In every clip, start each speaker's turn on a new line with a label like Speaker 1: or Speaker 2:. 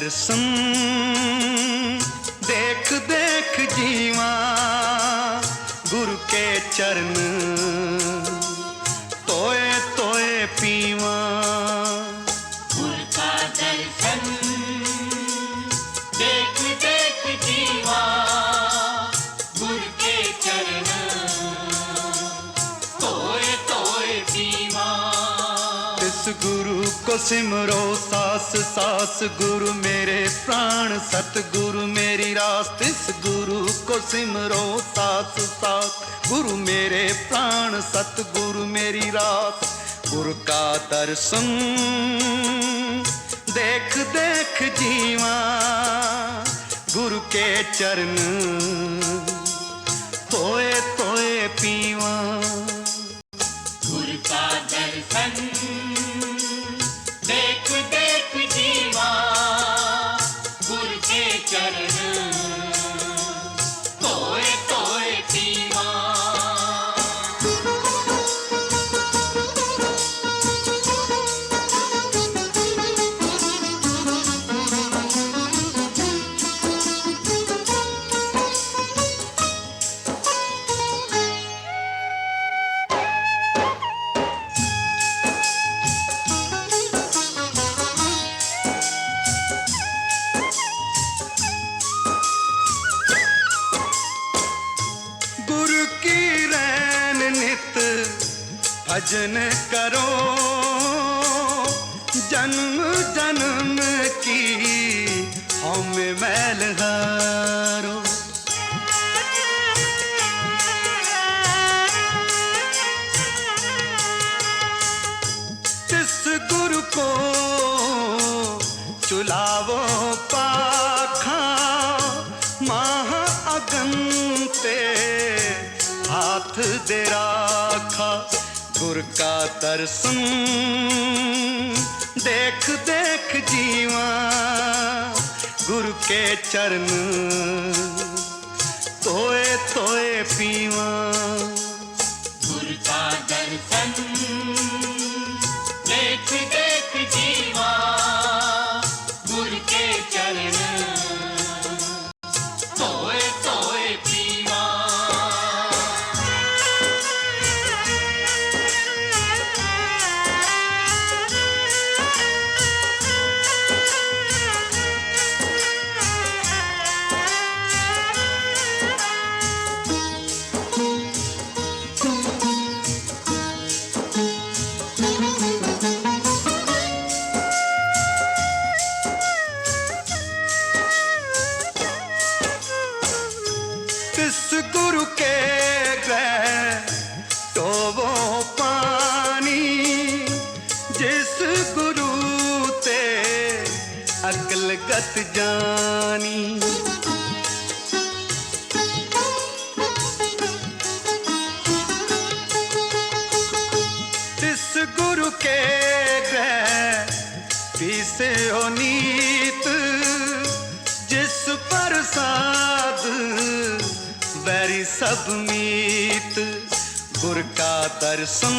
Speaker 1: दर्शन देख देख जीवा, गुरु के चरण तोए तोए पीवा।
Speaker 2: गुरु का दर्शन देख देख जीवा, गुरु के चरण तोए तोए पीवा।
Speaker 1: इस गुरु को सिमरो सास सास, गुरु मेरे प्राण सतगुरु मेरी रास। इस गुरु को सिमरो सास सास, गुरु मेरे प्राण सतगुरु मेरी रास। गुरु का दर्शन देख देख जीवा, गुरु के चरण तोए तोए पीवा।
Speaker 2: गुरु का दर्शन देख देख जीवा, गुरु के चरण तोए तोए पीवा।
Speaker 1: भजन करो जन्म जन्म की हमें मैल हारो। जिस गुरु को चुलावो पाखा, महा अगन ते हाथ दे राखा। गुरु का दर्शन देख देख जीवा, गुरु के चरण तोए तोए पीवा।
Speaker 2: गुरु का दर्शन देख देख जीवा, गुरु के चरण तोए तोए पीवा।
Speaker 1: इस गुरु के ग्रह टोवो पानी, जिस गुरु ते अकल गत जानी। इस गुरु के ग्रह पीसे हो नीत, जिस प्रसाद बैरी सब मीत। गुरु का दर्शन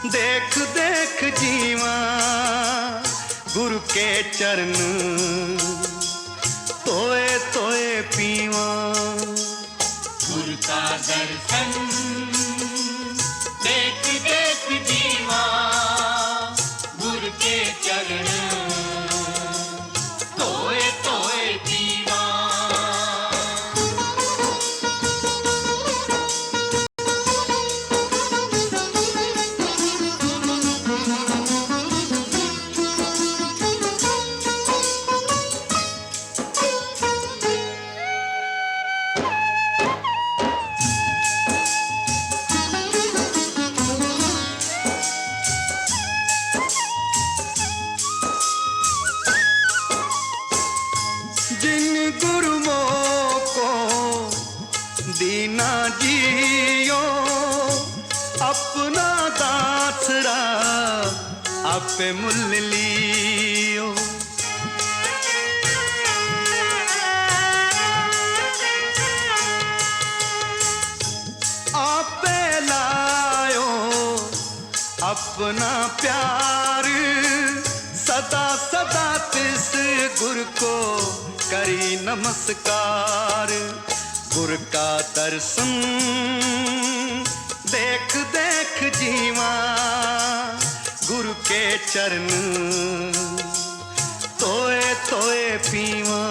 Speaker 1: देख देख जीवा, गुरु के चरण तोए तोए पीवा।
Speaker 2: गुरु का दर्शन देख देख जीवा, गुरु के चरण तोए तोए पीवा।
Speaker 1: जिन गुरुओं को दीना जियो, अपना दासरा आपे मुल लियो। आपे लायो अपना प्यार, सदा सदा तिस गुरु को करी नमस्कार। गुरु का दर्शन देख देख जीवा, गुरु के चरण तोए तोए पीवा।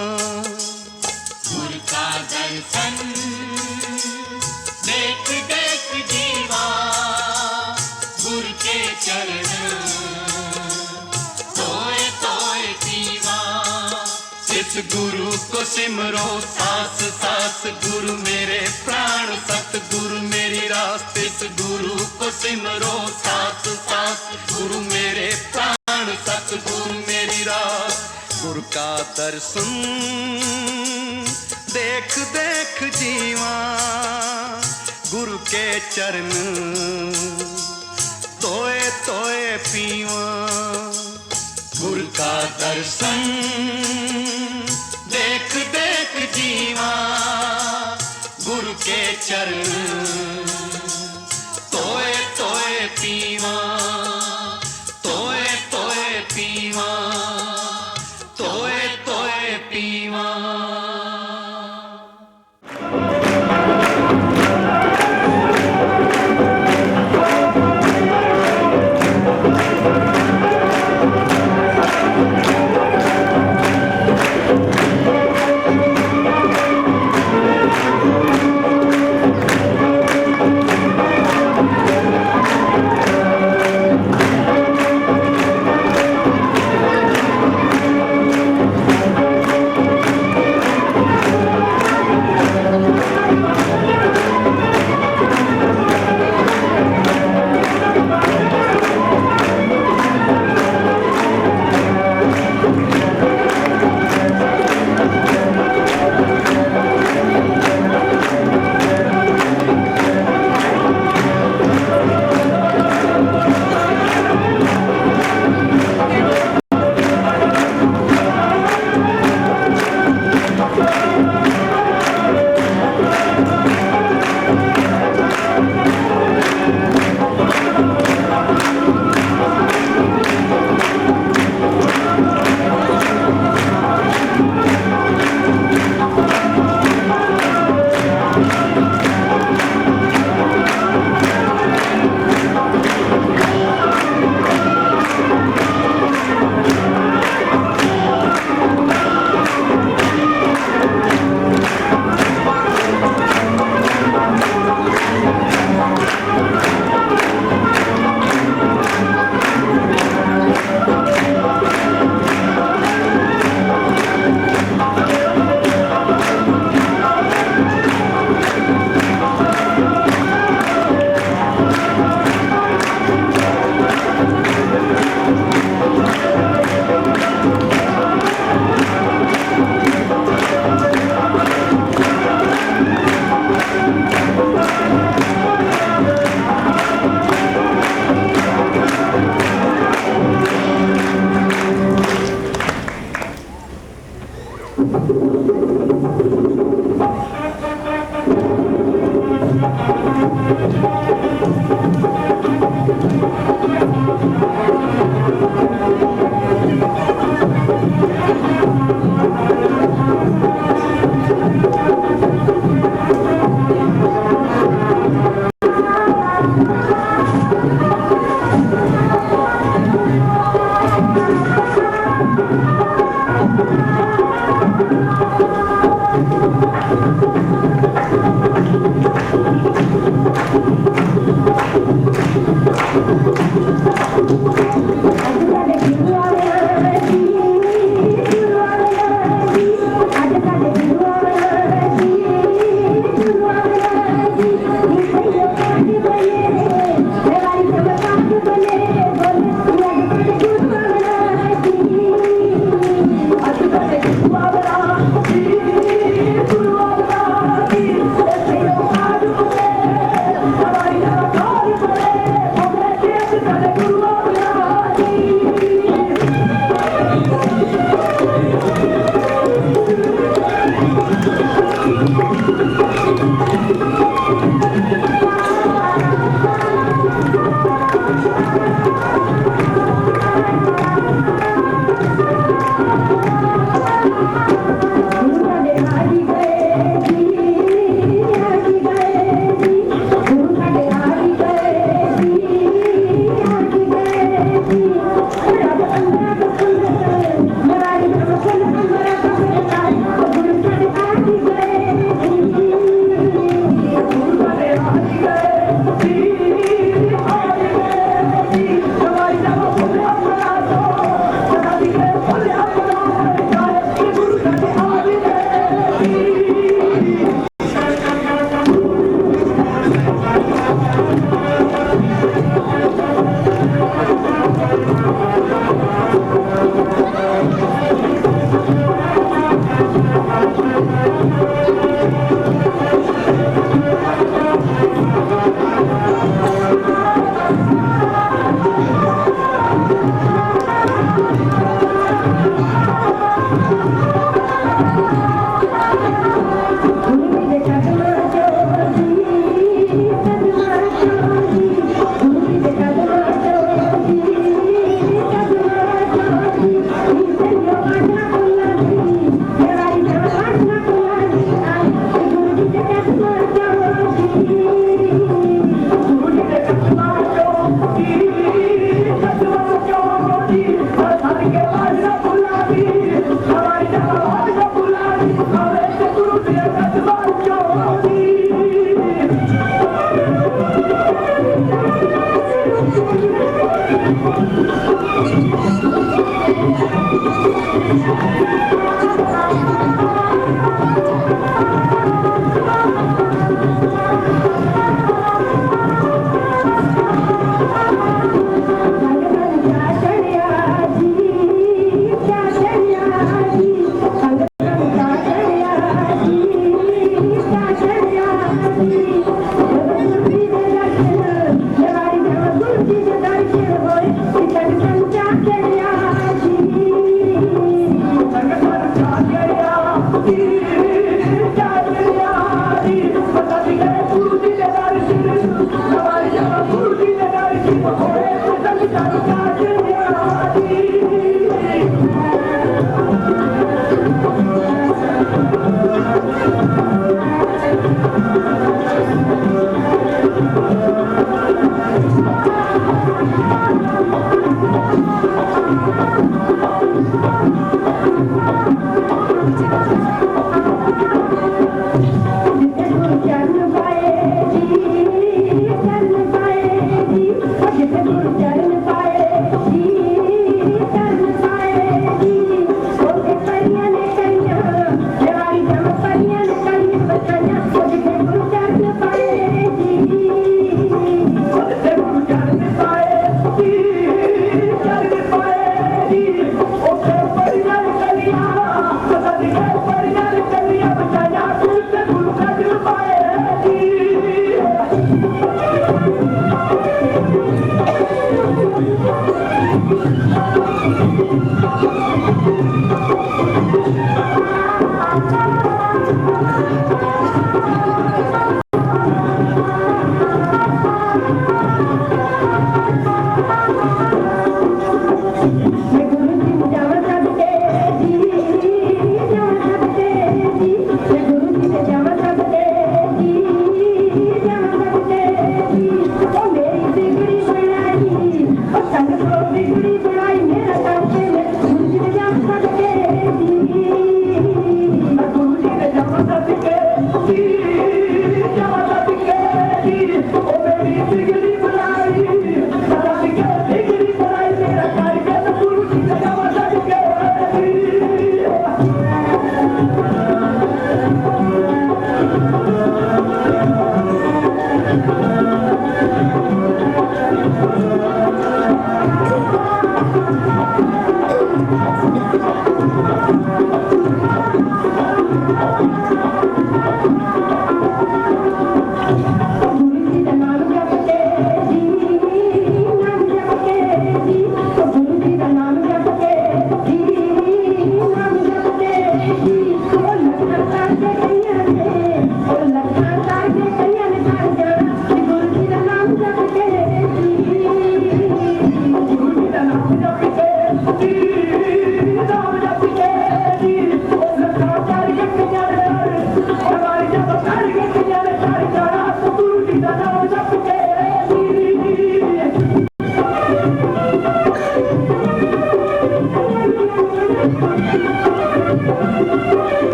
Speaker 2: गुरु का दर्शन देख देख जीवा, गुरु के चरण तोए तोए पीवा।
Speaker 1: इस गुरु को सिमरो सास सास, गुरु मेरे प्राण सतगुरु मेरी रास। इस गुरु को सिमरो सास सास, गुरु मेरे प्राण सतगुरु मेरी रास। गुरु का दर्शन देख देख जीवा, गुरु के चरण तोए तोए पीवा। गुरु का दर्शन देख देख जीवा, गुरु के चरण तोए तोए पीवा। तोए तोए पीवा, तोए तोए पीवा।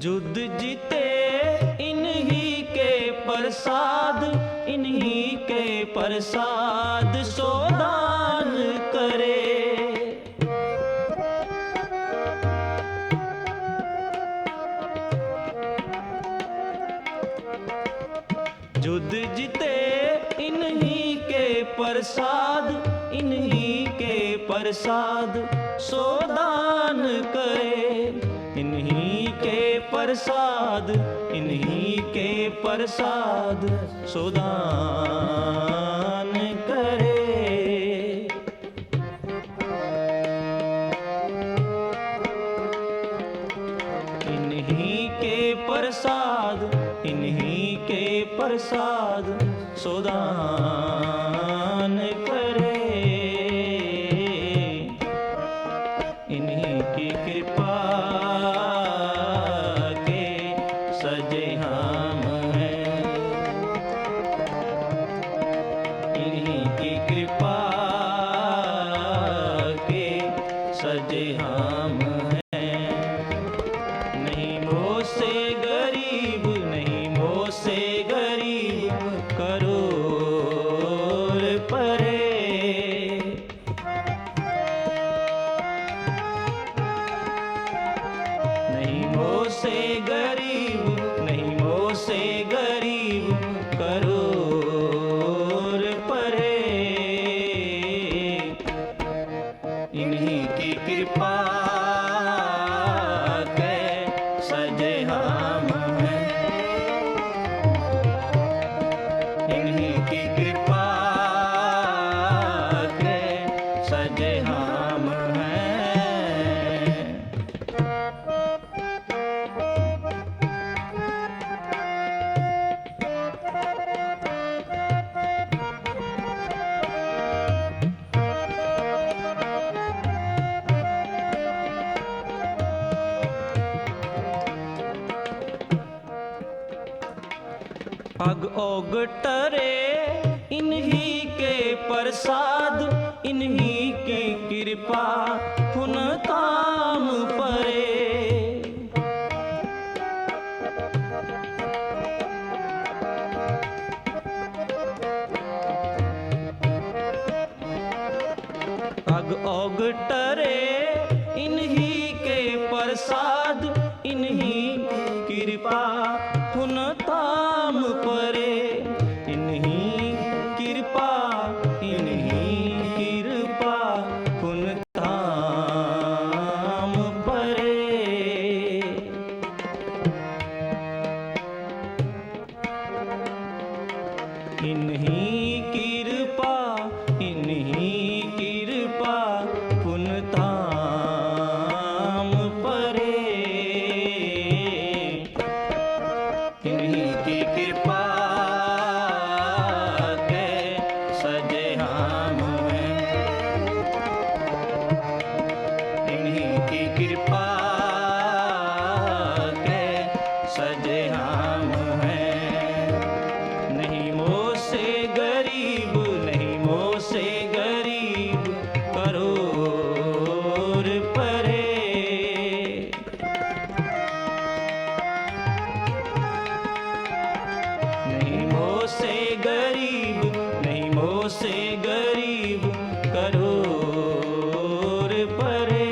Speaker 3: जुद जीते इन्हीं के प्रसाद, इन्हीं के प्रसाद सोदान करे। जुद जीते इन्हीं के प्रसाद, इन्हीं के प्रसाद सोदान करे। इन्हीं के प्रसाद, इन्हीं के प्रसाद सोदान करे। इन्हीं के प्रसाद, इन्हीं के प्रसाद सोदान करे। इन्हीं की कृपा के सजे हम हैं। इन्हीं की कृपा के सजे हम हैं। नहीं मोह से गरीब, नहीं मोह से गरीब करोड़ परे। नहीं मोह से गरीब, नहीं मोह से गरीब करोड़ परे। इन्हीं की कृपा के सजे हम हैं। इन्हीं की कृपा के सजे हम हैं। अग ओगटरे इन्हीं के प्रसाद, इन्हीं की कृपा पुन ताम परे। अग ओगटरे इन्हीं के प्रसाद, इन्हीं की कृपा पुन ताम परे। इन्हीं कृपा, इन्हीं कृपा पुन ताम परे। इन्हीं कृपा, इन्हीं कृपा पुन ताम परे। इन्हीं की कृपा के सजे हम हैं। इन्हीं की कृपा के सजे हम हैं। नहीं मोह से गरीब, नहीं मोह से गरीब करोड़ परे। नहीं मोह से गरीब, नहीं मोह से गरीब करोड़ परे।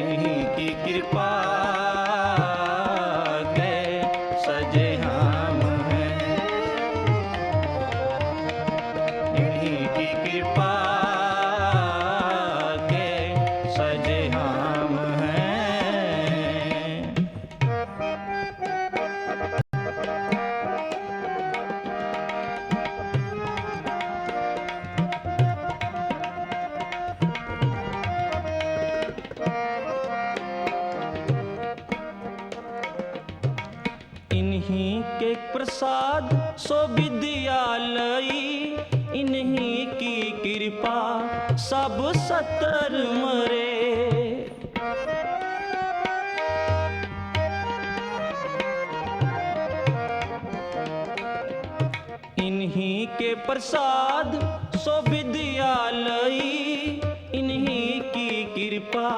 Speaker 3: इन्हीं की कृपा के सजे हम हैं। इन्हीं की कृपा के सजे हम हैं। इन्हीं के प्रसाद सो विद्यालयी, इन्हीं की कृपा सब सतर मरे। इन्हीं के प्रसाद सो विद्यालयी, इन्हीं की कृपा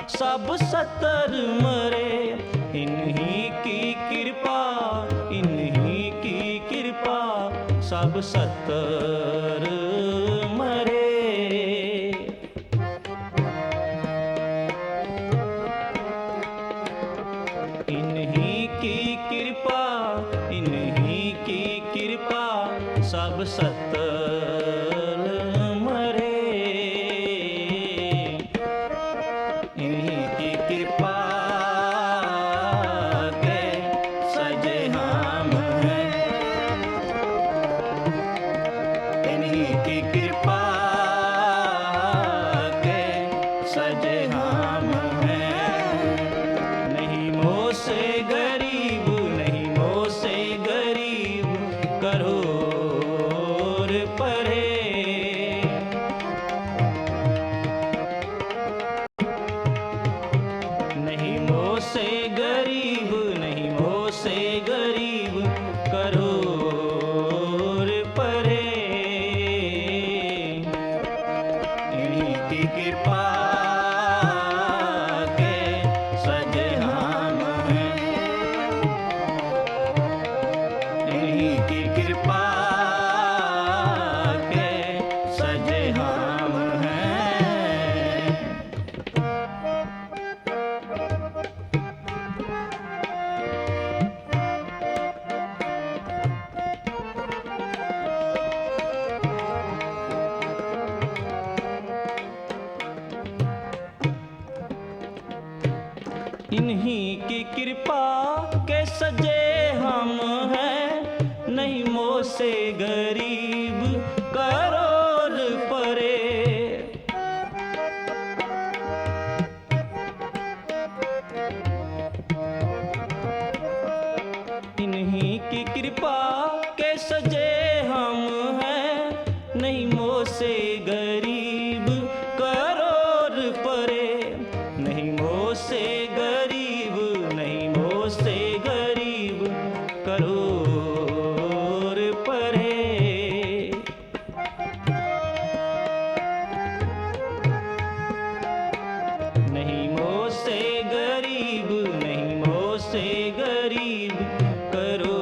Speaker 3: सब सतर मरे। इन्हीं की कृपा, इन्हीं की कृपा सब सतर मरे। इन्हीं की कृपा, इन्हीं की कृपा सब सतर मरे। इन्हीं की कृपा के सजे हम हैं। इन्हीं की कृपा के सजे हम हैं। से गरीब नहीं मोह से गरीब करो और परे। नहीं मोह से गरीब नहीं मोह से गरीब करो और परे। इन्हीं की कृपा के सजे हम हैं। इन्हीं की कृपा के सजे हम हैं। इन्हीं की कृपा के सजे हम हैं। नहीं मोह से गरीब करोड़ परे। इन्हीं की कृपा के सजे हम हैं। नहीं मोह से गरीब करोड़ परे। नहीं मोह से गरीब नहीं मोह से गरीब करोड़ परे। नहीं मोह से गरीब नहीं मोह से गरीब करोड़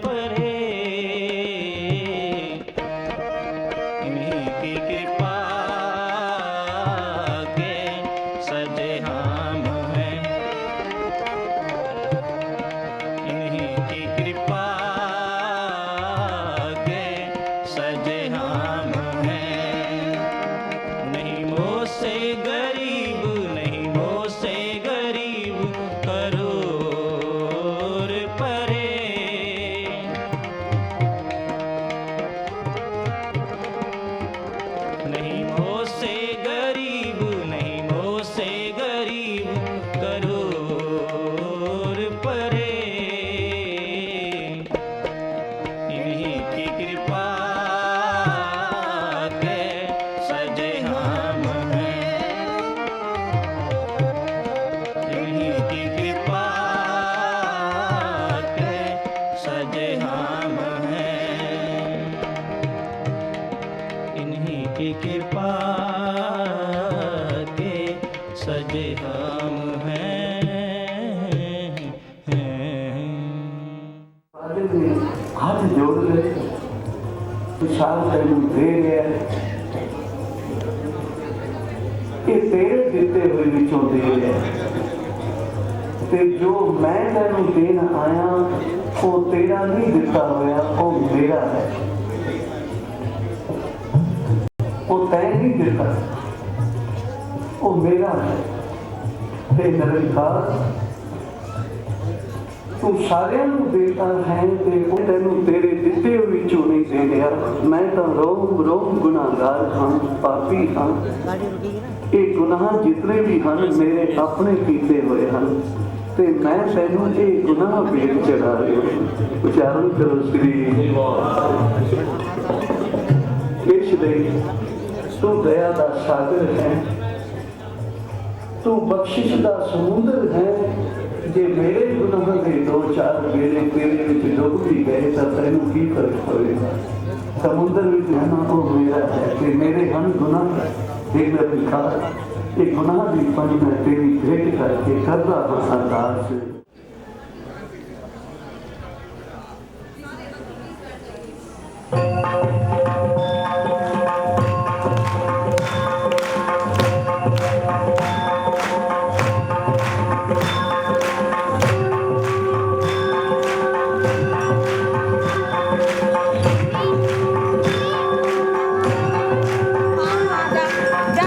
Speaker 3: परे। इन्हीं की कृपा के सजे हम हैं। इन्हीं की कृपा के सजे हम हैं। नहीं मोह से गरीब नहीं मोह से गरीब करोड़ परे। नहीं मोह से गरीब नहीं मोह से गरीब करोड़ परे। इन्हीं की कृपा के सजे हम हैं। इन्हीं की कृपा के सजे हम हैं। इन्हीं की कृपा के सजे हम हैं।
Speaker 4: हाथ जोड़ ले विशाल तेन दे रहा ये तेरे दिते हुए विचों दे रहा ते जो मैं तेन देन आया वो तेरा नहीं दिता होया वो मेरा है। वो तैं नहीं दिता वो मेरा है। ते निरंकार तू सारिਆਂ ਨੂੰ देता है ते वो तेनू तेरे दिते हुए विचों नहीं दे रहा। मैं तो रोम रोम गुनाहगार हाँ पापी हाँ। ये गुनाह जितने भी हैं मेरे अपने कीते हुए हैं ते मैं तैनू ये गुनाह भेज चढ़ा रही हूँ। उच्चारण करो श्री इसलिए तू दया का सागर है। तू बख्शिश का समुद्र है। जे मेरे गुनाह के दो चार बेड़े तेरे विच डुब भी गए तो तैनू की फर्क पड़ेगा। समुद्र विच रहना वो मेरा है कि मेरे हन गुनाह एक अधिकार ये गुनाह की पन मैं तेरी भेंट करके कर रहा हूँ अरदास।
Speaker 5: जा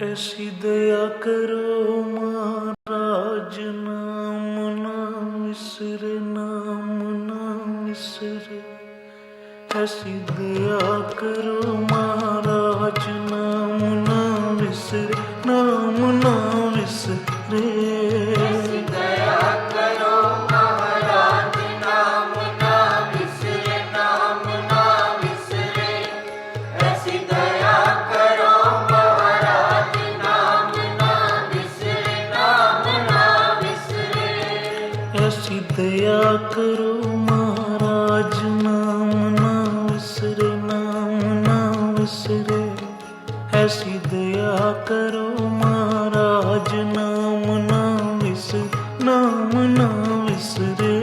Speaker 3: ऐसी दया करो महाराज, नाम ना विसरे, नाम ना विसरे। ऐसी दया करो महाराज, नाम ना विसरे, नाम ना विसरे।
Speaker 2: ऐसी दया करो महाराज, नाम ना विसरे, नाम ना विसरे। ऐसी दया करो महाराज, नाम ना विसरे, नाम ना विसरे।
Speaker 3: ऐसी दया करो महाराज, नाम ना विसरे, नाम ना विसरे। ऐसी दया करो महाराज, नाम ना विसरे, नाम ना विसरे।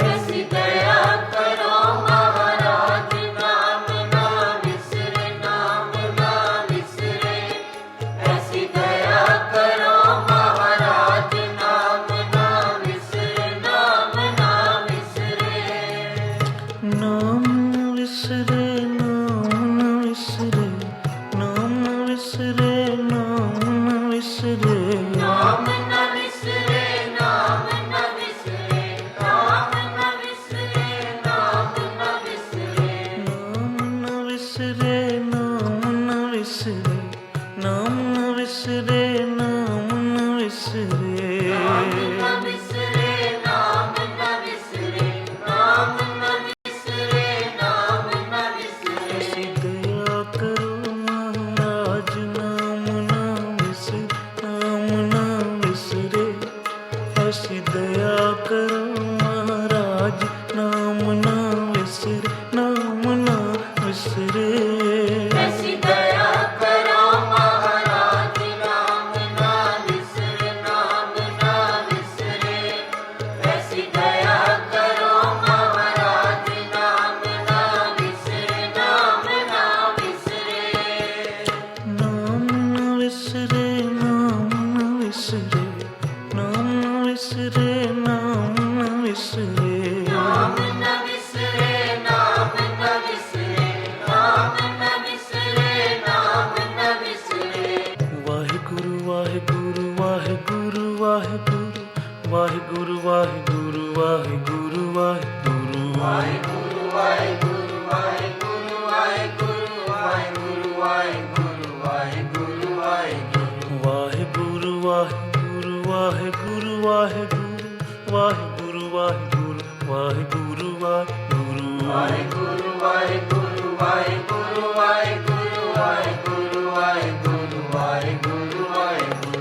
Speaker 2: ऐसी दया करो महाराज, नाम ना विसरे, नाम ना विसरे। ऐसी दया करो महाराज, नाम ना विसरे, नाम ना विसरे।
Speaker 3: नाम न विसरे, नाम न विसरे, नाम न विसरे, नाम न विसरे।
Speaker 2: नाम न विसरे, नाम न विसरे, नाम न विसरे, नाम न विसरे।
Speaker 3: नाम न विसरे, नाम न विसरे, नाम न विसरे, नाम न विसरे।
Speaker 2: नाम न विसरे, नाम न विसरे, नाम न विसरे, नाम न विसरे।
Speaker 3: ऐसी दया करो महाराज, नाम ना विसरे, नाम ना विसरे। ऐसी दया करो महाराज, नाम ना विसरे, नाम ना विसरे।
Speaker 2: ऐसी दया करो महाराज, नाम ना विसरे, नाम ना विसरे। ऐसी दया करो महाराज, नाम ना विसरे, नाम ना विसरे।
Speaker 3: नाम न विसरे, नाम न विसरे, नाम न विसरे, नाम न विसरे।
Speaker 2: नाम न विसरे, नाम न विसरे, नाम न विसरे, नाम न विसरे।
Speaker 3: वाहिगुरु वाहिगुरु वाहिगुरु वाहिगुरु वाहिगुरु वाहिगुरु वाहिगुरु वाहिगुरु
Speaker 2: वाहिगुरु वाहिगुरु वाहिगुरु वाहिगुरु वाहिगुरु वाहिगुरु वाहिगुरु वाहिगुरु।
Speaker 3: वाहिगुरु वाहिगुरु वाहिगुरु वाहिगुरु वाहिगुरु वाहिगुरु वाहिगुरु वाहिगुरु।
Speaker 2: वाहिगुरु वाहिगुरु वाहिगुरु वाहिगुरु वाहिगुरु वाहिगुरु वाहिगुरु वाहिगुरु।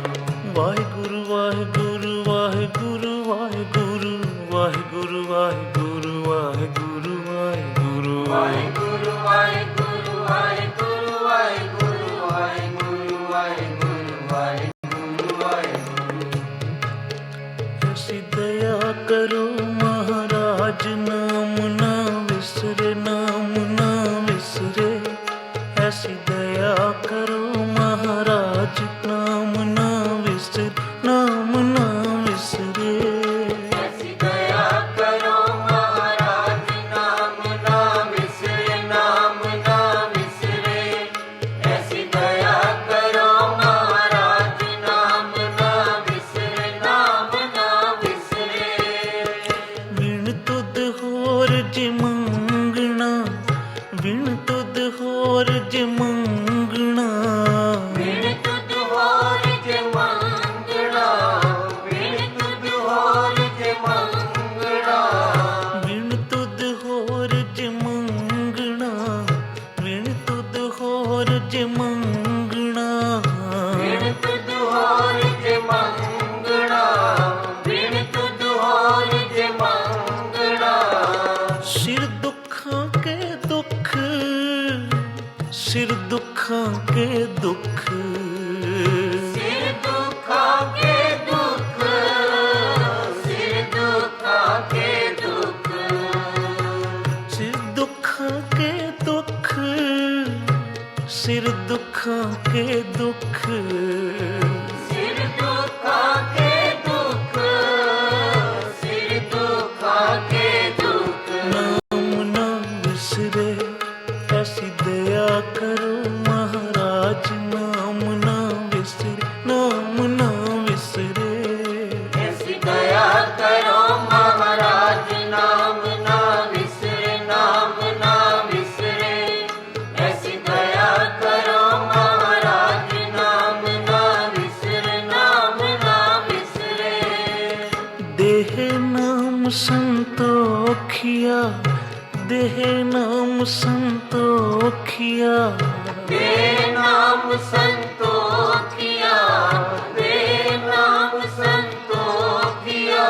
Speaker 3: वाहिगुरु वाहिगुरु वाहिगुरु वाहिगुरु वाहिगुरु वाहिगुरु वाहिगुरु वाहिगुरु।
Speaker 2: वाहिगुरु वाहिगुरु वाहिगुरु वाहिगुरु वाहिगुरु वाहिगुरु वाहिगुरु वाहिगुरु।
Speaker 3: ऐसी दया करो महाराज, नाम ना विसरे, नाम ना विसरे। ऐसी दया करो महाराज, नाम ना विसरे, नाम ना विसरे।
Speaker 2: ऐसी दया करो महाराज, नाम ना विसरे, नाम ना विसरे। ऐसी दया करो महाराज, नाम ना विसरे, नाम ना विसरे।
Speaker 3: विण तुद होर जे मंगना, विण तुद होर जे मंगना।
Speaker 2: बिन तुद होर जे मंगना, बिन तुद होर जे मंगना।
Speaker 3: विण तुद होर जे मंगना, विण तुद होर जे मंगना।
Speaker 2: बिन तुद होर जे मंगना, बिन तुद होर जे मंगना।
Speaker 3: सिर दुखां के दुख, सिर दुखां के दुख।
Speaker 2: सिर दुखां के दुख, सिर दुखां के दुख।
Speaker 3: सिर दुखां के दुख, सिर दुखां के दुख।
Speaker 2: सिर दुखां के दुख, सिर दुखां के दुख।
Speaker 3: नाम ना विसरे, ऐसी दया करो महाराज, नाम ना संतोखिया देह नाम संतोखिया
Speaker 2: दे नाम संतोखिया, दे नाम संतोखिया।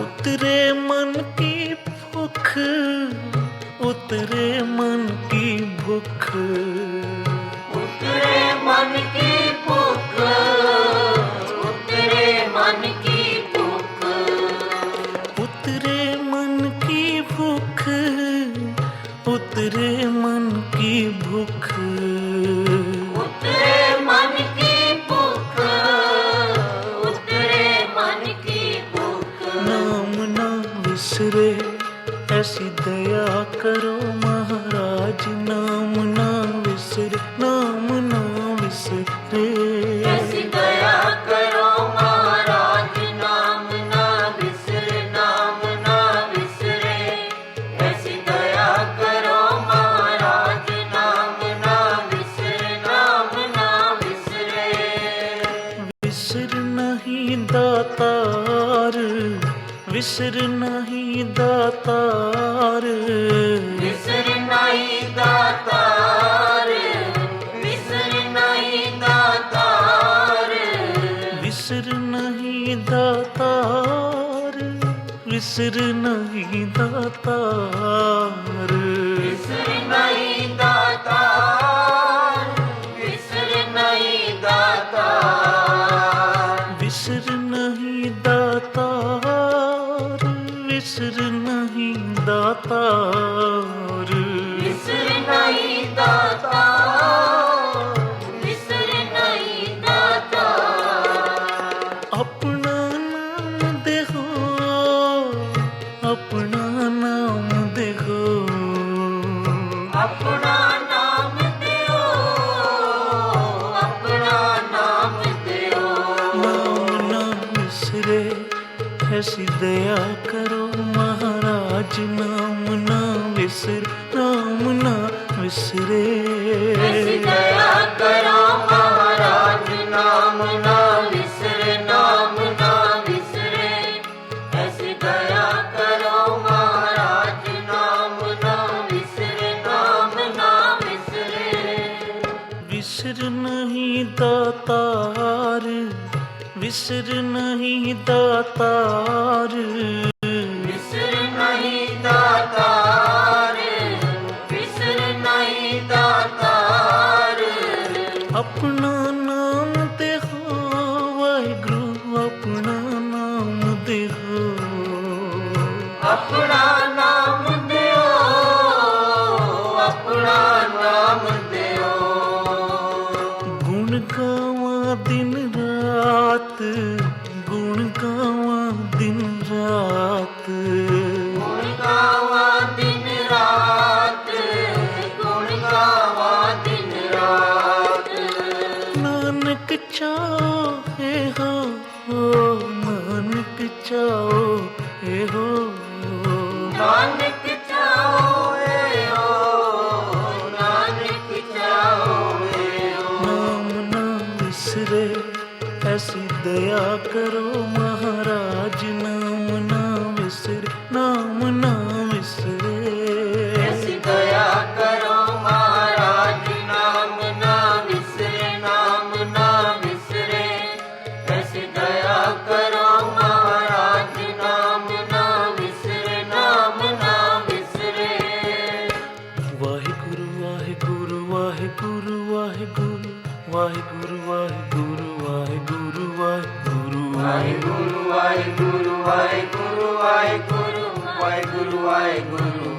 Speaker 3: उतरे मन की भूख, उतरे मन की भूख,
Speaker 2: उतरे मन की भूख, उतरे मन की भूख,
Speaker 3: उतरे मन की भूख, उतरे मन की भूख।
Speaker 2: उतरे मन की भूख, उतरे मन की भूख।
Speaker 3: नाम ना विसरे ऐसी दया करो महाराज, नाम ना विसरे, नाम ना विसरे।
Speaker 2: ऐसी दया करो महाराज, नाम ना बिसरे, नाम ना बिसरे। ऐसी दया करो महाराज, नाम ना बिसरे, नाम ना बिसरे।
Speaker 3: विसर नहीं दातार, विसर नहीं दातार,
Speaker 2: बिसर नहीं दातार, बिसर नहीं दातार।
Speaker 3: विसर नहीं दातार, विसर नहीं दातार।
Speaker 2: बिसर नहीं दातार, बिसर नहीं दातार।
Speaker 3: विसर नहीं दातार, विसर नहीं दातार।
Speaker 2: बिसर नहीं दातार, बिसर नहीं दातार।
Speaker 3: अपना नाम देखो, अपना नाम देखो,
Speaker 2: अपना नाम दियो, अपना नाम दियो।
Speaker 3: नाम ना विसरे ऐसी दया करो महाराज, नाम ना विसर, नाम ना विसरे।
Speaker 2: ऐसी दया करो महाराज, नाम ना विसरे, नाम ना विसरे। ऐसी दया करो महाराज, नाम ना विसरे, नाम ना विसरे।
Speaker 3: विसर नहीं दातार, विसर नहीं दातार,
Speaker 2: विसर नहीं दातार, विसर नहीं दातार।
Speaker 3: अपना नाम देखो वाहिगुरु, अपना नाम देखो,
Speaker 2: अपना नाम दियो, अपना नाम दियो।
Speaker 3: गुण गावा दिन रात, गुण गावा दिन रात,
Speaker 2: गुण गावा दिन रात, गुण गावा दिन रात।
Speaker 3: नानक चाहो हे हो, नानक चाहो हे हो।
Speaker 2: नानक चाहो ए हो, नानक चाहो ए हो।
Speaker 3: नाम ना विसरे ऐसी दया करो महाराज, नाम ना विसरे, नाम ना विसरे।
Speaker 2: ऐसी दया करो महाराज, नाम ना विसरे, नाम ना विसरे। ऐसी दया करो महाराज, नाम ना विसरे, नाम ना विसरे।
Speaker 3: वाहिगुरु वाहिगुरु वाहिगुरु वाहिगुरु वाहिगुरु वाहिगुरु वाहिगुरु वाहिगुरु
Speaker 2: वाहिगुरु वाहिगुरु वाहिगुरु वाहिगुरु वाहिगुरु वाहिगुरु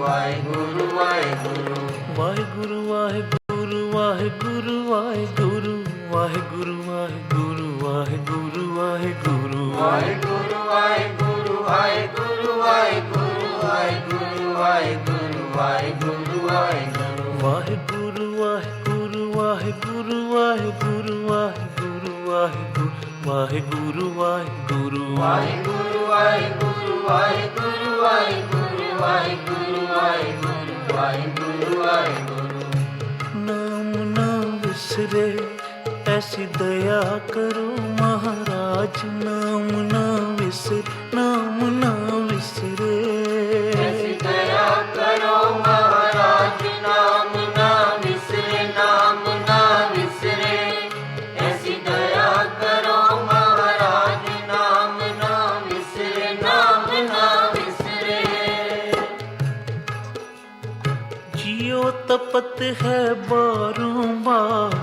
Speaker 2: वाहिगुरु वाहिगुरु।
Speaker 3: वाहिगुरु वाहिगुरु वाहिगुरु वाहिगुरु वाहिगुरु वाहिगुरु वाहिगुरु वाहिगुरु
Speaker 2: वाहिगुरु वाहिगुरु वाहिगुरु वाहिगुरु वाहिगुरु वाहिगुरु वाहिगुरु वाहिगुरु।
Speaker 3: वाहिगुरु वाहिगुरु वाहिगुरु वाहिगुरु वाहिगुरु वाहिगुरु वाहिगुरु वाहिगुरु
Speaker 2: वाहिगुरु वाहिगुरु वाहिगुरु वाहिगुरु वाहिगुरु वाहिगुरु वाहिगुरु वाहिगुरु।
Speaker 3: नाम ना विसरे ऐसी दया करो महाराज, नाम ना विसरे, नाम ना विसरे।
Speaker 2: ऐसी
Speaker 3: तपत है बारंबार,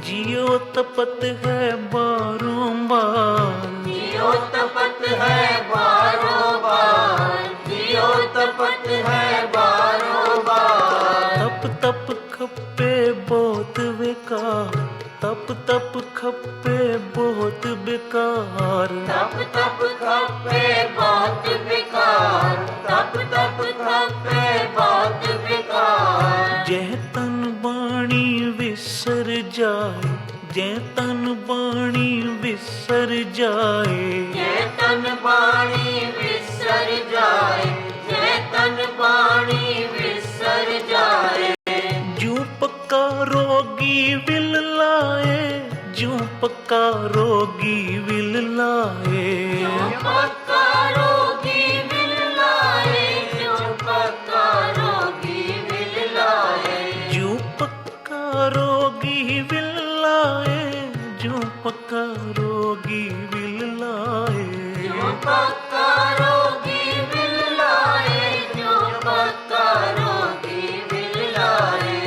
Speaker 3: जियो तपत है बारंबार,
Speaker 2: जियो तपत है बारों बार, जियो तपत है बारों बार।
Speaker 3: तप तप खप्पे बहुत बेकार, तप तप खप्पे बहुत बेकार,
Speaker 2: तप तप खप्पे बहुत बेकार, तप तप खप्पे बहुत बेकार।
Speaker 3: जह तन बाणी विसर जाए, जह तन बाणी विसर जाए,
Speaker 2: जय तन बाणी विसर जाए, जय तन बाणी विसर जाए।
Speaker 3: जूं पक्का रोगी विल लाए, जूं पक्का रोगी विल लाए,
Speaker 2: जो पक्का रोगी मिल लाए, जो पक्का रोगी मिल लाए,
Speaker 3: जूं पक्का रोगी विल लाए, जूं पक्का रोगी विल लाए।
Speaker 2: जो पक्का रोगी मिल लाए, जो पक्का रोगी मिल लाए।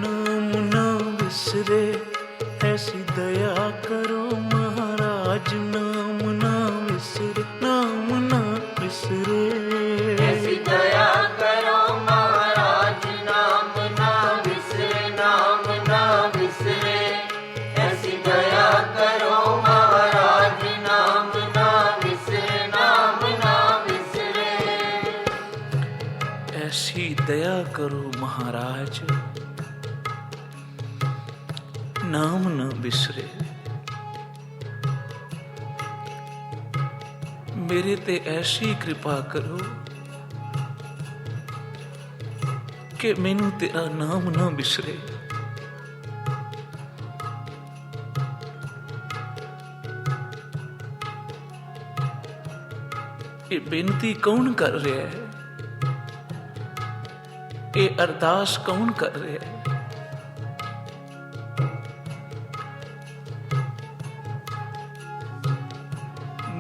Speaker 3: नाम ना बिसरे ऐसी दया करो महाराज, नाम ना बिसरे, नाम ना बिसरे।
Speaker 2: ऐसी दया करो महाराज, नाम ना बिसरे, नाम ना बिसरे। ऐसी दया करो महाराज, नाम ना बिसरे, नाम ना बिसरे।
Speaker 3: ऐसी दया करो महाराज, नाम न बिसरे। मेरे ते ऐसी कृपा करो कि मैनू तेरा नाम न बिसरे। ये बेनती कौन कर रहा है, ये अरदास कौन कर रहा है?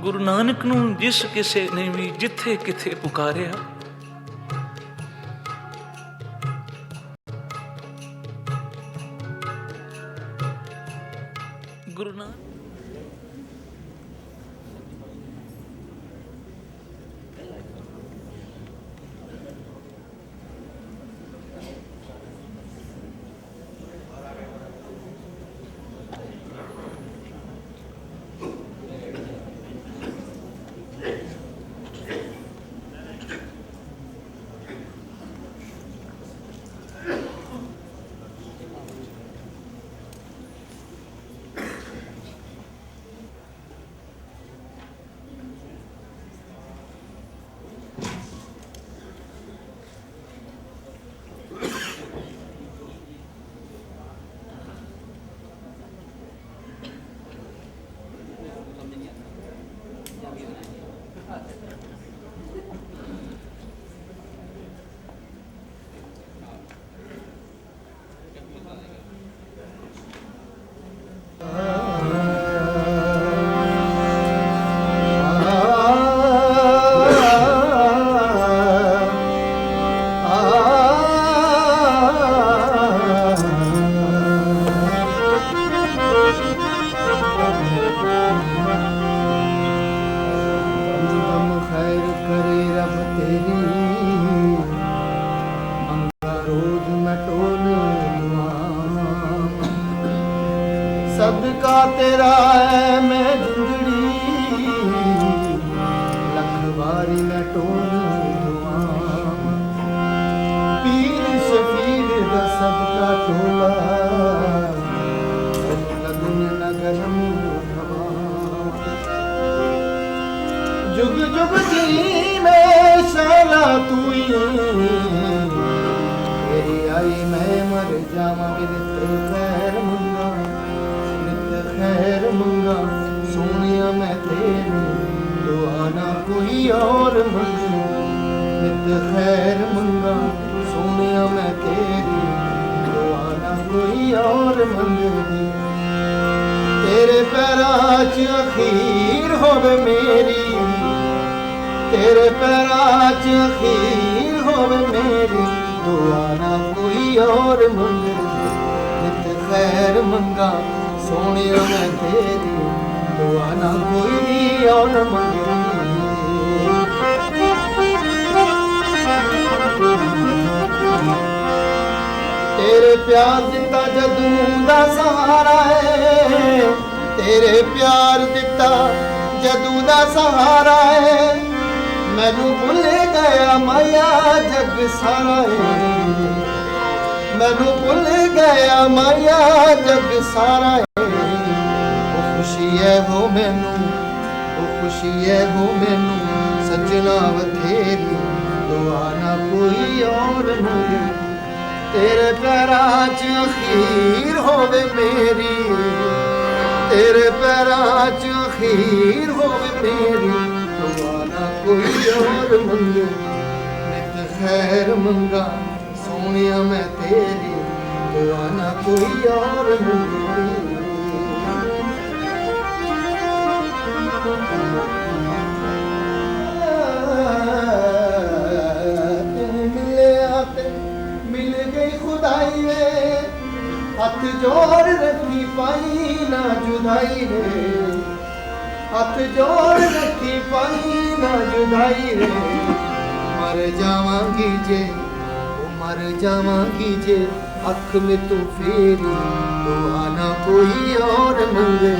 Speaker 3: गुरु नानक नूं जिस किसे ने भी जिथे किथे पुकारिया, गुरु नानक
Speaker 5: सदका तेरा है मैं जिंदड़ी लख बारी मैं टोल दुआ पीर शफीर दा सदका टोला लगन नगर जुग जुग जी में शाला तू तेरी आई मैं मर जावा बिन खैर मंगा खैर मंगा सोनिया मैं तेरी दुआ ना कोई और मंगू नित खैर मंगा सोनिया मैं तेरी दुआ ना कोई और मंगदी तेरे पैरां च अखीर होवे मेरी तेरे पैरां च अखीर होवे मेरी दुआ ना कोई और मंगे नित खैर मंगा सोनिया मैं तेरी दुआ ना कोई और मंगे तेरे प्यार दिता जदू दा सहारा है तेरे प्यार दिता जदू दा सहारा है मैनू भुल गया माया जग सारा है मैनू भुल गया माया जग सारा है वो खुशी है वो मैनू वो खुशी है वो मैनू सजना बथेरी दुआ ना कोई और मंगे तेरे पैरां च अखीर होवे मेरी तेरे पैरां च अखीर होवे मेरी दुआ ना कोई और मंगे नित खैर मंगा सोनिया मैं तेरी दुआ ना कोई और मंगे मिल गई खुदाई रे हथ जोड़ रखी पाई ना जुदाई रे हथ जोड़ रखी पाई ना जुदाई रे मर जावांगी जे ओ मर जावांगी जे अख में तू फेरी दुआ ना कोई और मंगे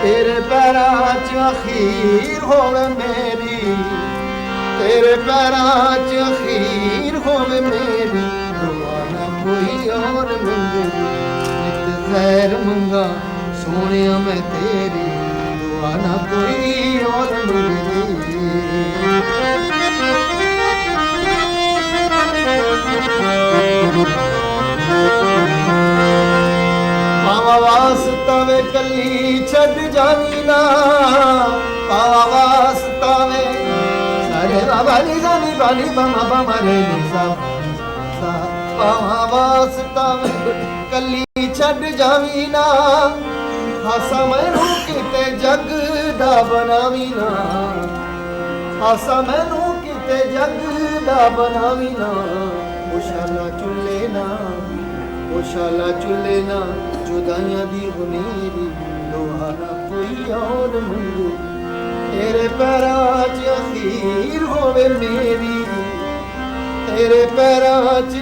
Speaker 5: तेरे पैरां च अखीर होवे मेरी तेरे पैरां च अखीर होवे मेरी दुआ ना कोई और मंगे नित खैर मंगा सोनिया मैं तेरी दुआ ना कोई और मंगे पावा वास्ता वे कली छड़ जावी ना पावा वास्ता वे सारे बाबा नी जानी बाली बामा बामा रे नी सा पावा वास्ता वे कली छड़ जावी ना हासा मैनू किते जग दा बनावी ना हासा मैनू किते जग दा बनावी ना उशाला चुले ना उशाला चुले ना जुदाइयां दी गुनेरी लोहारा कोई और मंगे तेरे पैरां च अखीर होवे मेरी तेरे पैरां च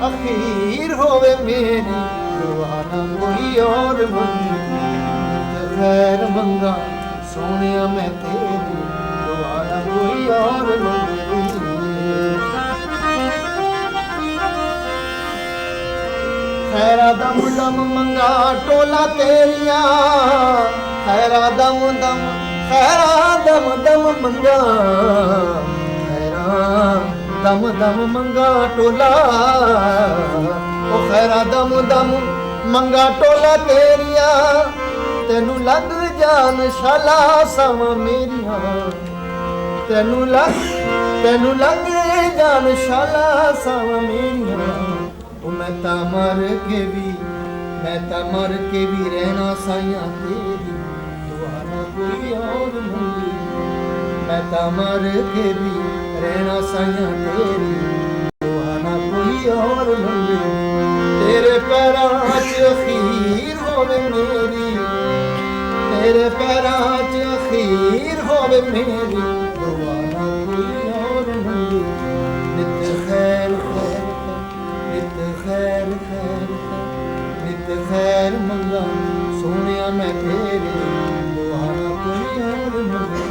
Speaker 5: अखीर होवे मेरी लोहारा कोई और मंगे खैर मंगा सोनिया मैं तेरी लोहारा कोई और मंगे खैरा दम दम मंगा टोला तेरिया खैरा दम दम मंगा खैरा दम मंगा टोला ओ खैरा दम मंगा टोला तेरिया तेनू लग जान शाला सम मेरिया तेनू लग जान शाला सम मेरिया मैं ता मर के भी रहना साइया तेरी दुआ ना कोई और मंगे मैं ता मर के भी रहना साइया तेरी दुआ ना कोई और मंगे तेरे पैरां च अखीर होवे मेरी तेरे पैरां च अखीर होवे मेरी दुआ ना कोई और मंगे नित खैर नित खैर नित खैर मंगा सोनिया मैं तेरे दुआ ना कोई और मंगे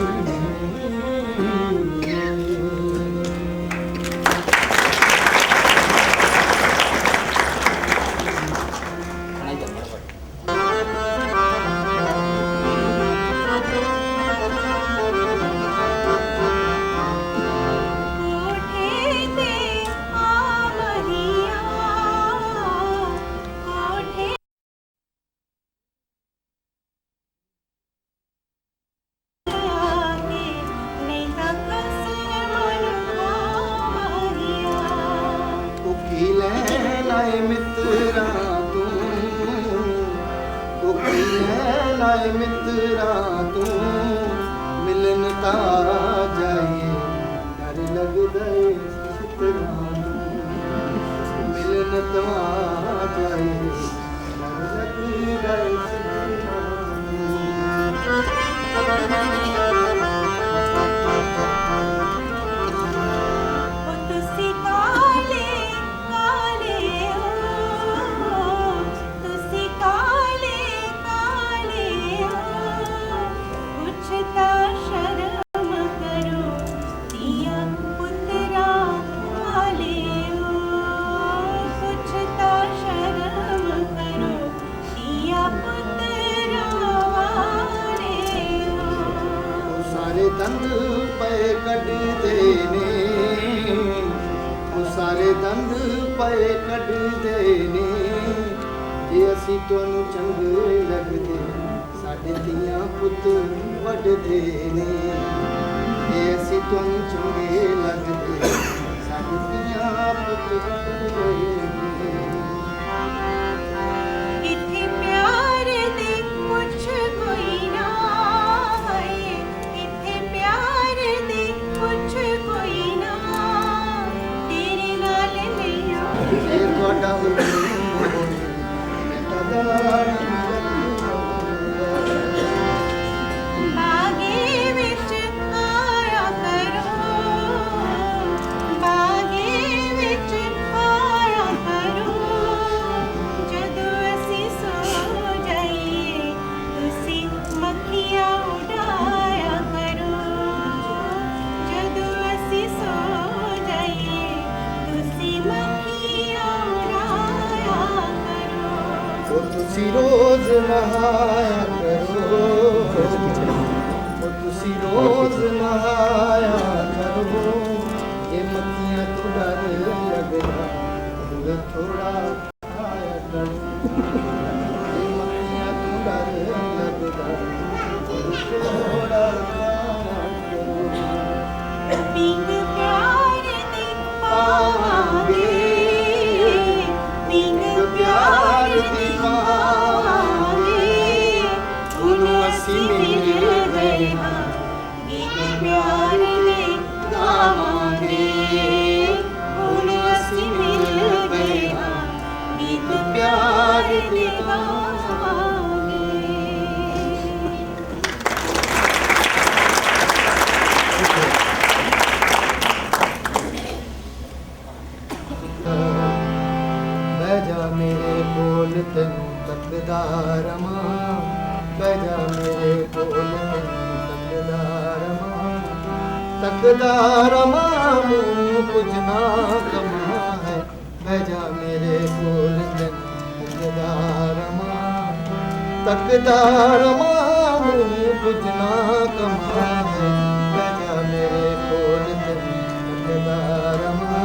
Speaker 5: मित्रा तू मिलन ता जाइए घर लग दे मिलन ता जाए लग गए
Speaker 2: तुसी काले काले हो तुसी काले काले हो कुछता शर्म करो दिया पुत्रा वाले हो कुछता शर्म करो दिया पुत्रा वाले हो
Speaker 5: सारे दंद पे कटदे ने सारे दंद पे कटदे ने जे असी तुहानू चंगे लगदे साडे धीआं पुत्त वड्डदे ने जे असी तुहानू चंगे लगदे साडे धीआं पुत्त वड्डदे ने
Speaker 2: इत्थे प्यार दे कुछ कोई ना है इत्थे प्यार दे कुछ कोई ना तेरे नाल मिलिया
Speaker 5: जे तुहाडा हुक्म मैं तदार
Speaker 2: बागे विच आया करो बागे विच आया करो जदों असी सो जाइए तुसी मक्खियां उड़ाया करो जदों असी सो जाइए तुसी मक्खियां उड़ाया करो
Speaker 5: ओ तुसी रोज नहाया करो ओ तुसी रोज नहाया करो ये मक्खियां तो डर लगदा दूर थोड़ा आया करो ये मक्खियां तो डर लगदा दूर थोड़ा आया करो
Speaker 2: पिंग प्यार दे पावांगे पिंग प्यार दे पावांगे हुण असी मिल गए हां गीत प्यार दे गावांगे हुण असी मिल गए हां गीत प्यार दे गावांगे
Speaker 5: ਬਹਿ ਜਾ ਮੇਰੇ ਕੋਲ ਤੈਨੂੰ ਤੱਕਦਾ ਰਵਾਂ ਬਹਿ ਜਾ ਮੇਰੇ ਕੋਲ ਤੈਨੂੰ ਤੱਕਦਾ ਰਵਾਂ ਮੂੰਹ ਕੁਝ ਨਾ ਕਮਾ ਹੈ ਬਹਿ ਜਾ ਮੇਰੇ ਕੋਲ ਤੈਨੂੰ ਤੱਕਦਾ ਰਵਾਂ ਮੂੰਹ ਕੁਝ ਨਾ ਕਮਾ ਹੈ ਬਹਿ ਜਾ ਮੇਰੇ ਕੋਲ ਤੈਨੂੰ ਤੱਕਦਾ ਰਵਾਂ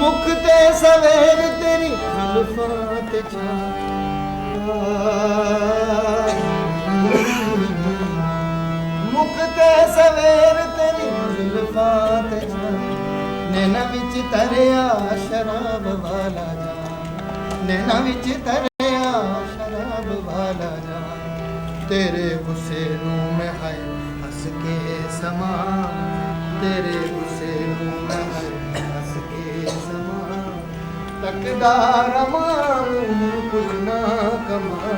Speaker 5: मुख ते सवेर तेरी जुल्फां ते मुख ते सवेर तेरी जुल्फां ते नैना विच तरया शराब वाला जा नैना विच तरया शराब वाला जा तेरे गुस्से नूं मैं हाय हस के समा तेरे गुस्से नूं मैं हाय हस के समा तकदा रवां कुछ ना कमा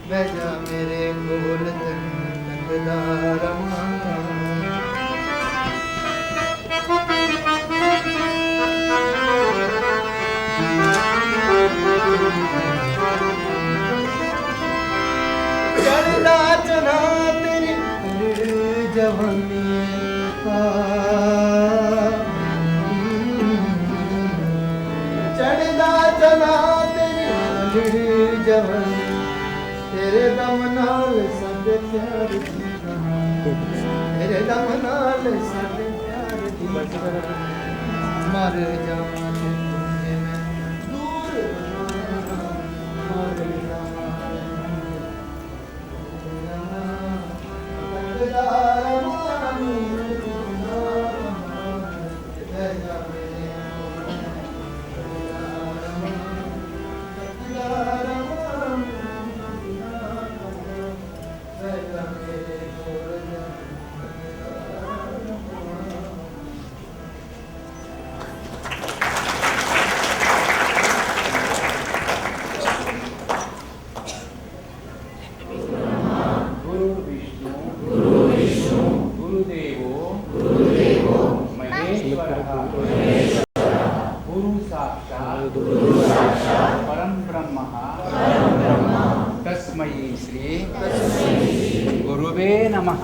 Speaker 5: बह जा मेरे कोल तकदा रवां चढ़दा चना तेरी जवानी चढ़दा चना तेरी जवानी तेरे दम नाल साडे प्यार दी कहानी तेरे दम नाल साडे प्यार दी कहानी मर जावां ते तुझे मैं दूर मर जावां
Speaker 6: गुरुवे नमः।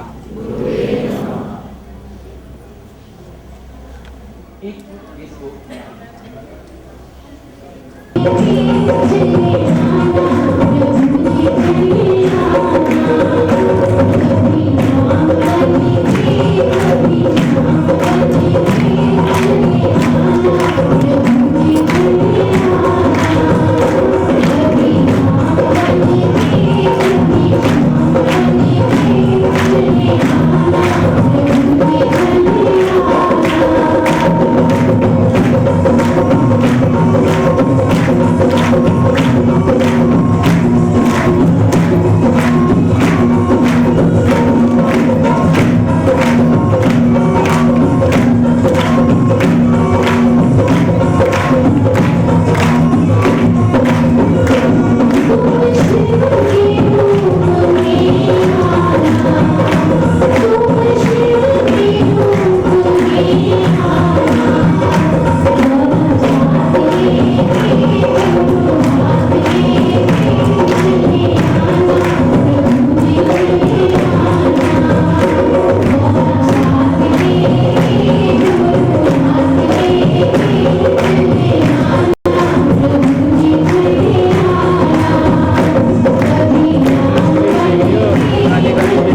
Speaker 3: आगे गाड़ी